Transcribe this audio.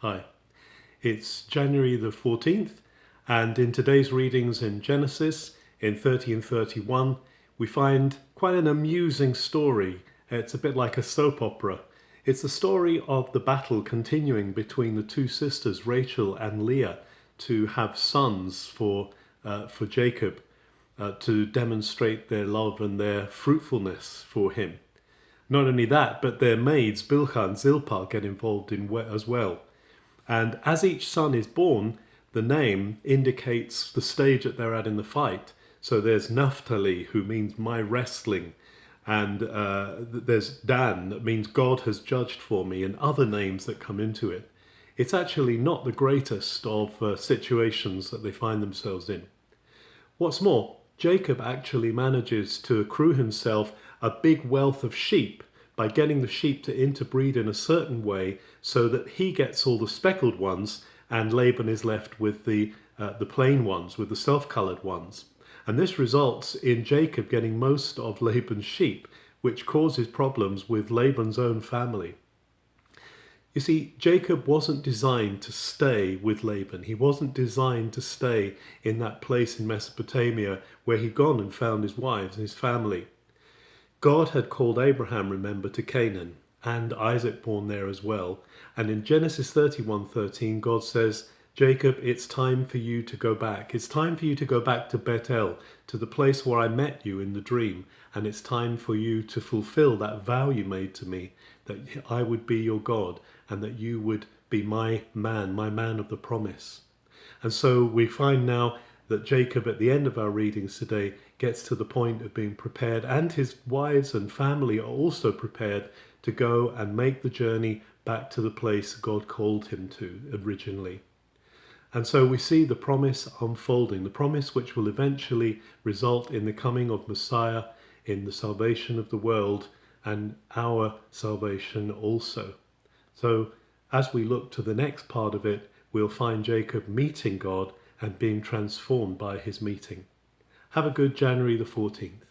Hi, it's January the 14th, and in today's readings in Genesis, in 30 and 31, we find quite an amusing story. It's a bit like a soap opera. It's the story of the battle continuing between the two sisters, Rachel and Leah, to have sons for Jacob, to demonstrate their love and their fruitfulness for him. Not only that, but their maids, Bilhah and Zilpah, get involved in as well. And as each son is born, the name indicates the stage that they're at in the fight. So there's Naphtali, who means my wrestling. And there's Dan, that means God has judged for me, and other names that come into it. It's actually not the greatest of situations that they find themselves in. What's more, Jacob actually manages to accrue himself a big wealth of sheep by getting the sheep to interbreed in a certain way so that he gets all the speckled ones and Laban is left with the plain ones, with the self-coloured ones. And this results in Jacob getting most of Laban's sheep, which causes problems with Laban's own family. You see, Jacob wasn't designed to stay with Laban. He wasn't designed to stay in that place in Mesopotamia where he'd gone and found his wives and his family. God had called Abraham, remember, to Canaan, and Isaac born there as well. And in Genesis 31:13, God says, Jacob, it's time for you to go back. It's time for you to go back to Bethel, to the place where I met you in the dream. And it's time for you to fulfill that vow you made to me, that I would be your God and that you would be my man of the promise. And so we find now that Jacob, at the end of our readings today, gets to the point of being prepared, and his wives and family are also prepared to go and make the journey back to the place God called him to originally. And so we see the promise unfolding, the promise which will eventually result in the coming of Messiah, in the salvation of the world, and our salvation also. So as we look to the next part of it, we'll find Jacob meeting God and being transformed by his meeting. Have a good January the 14th.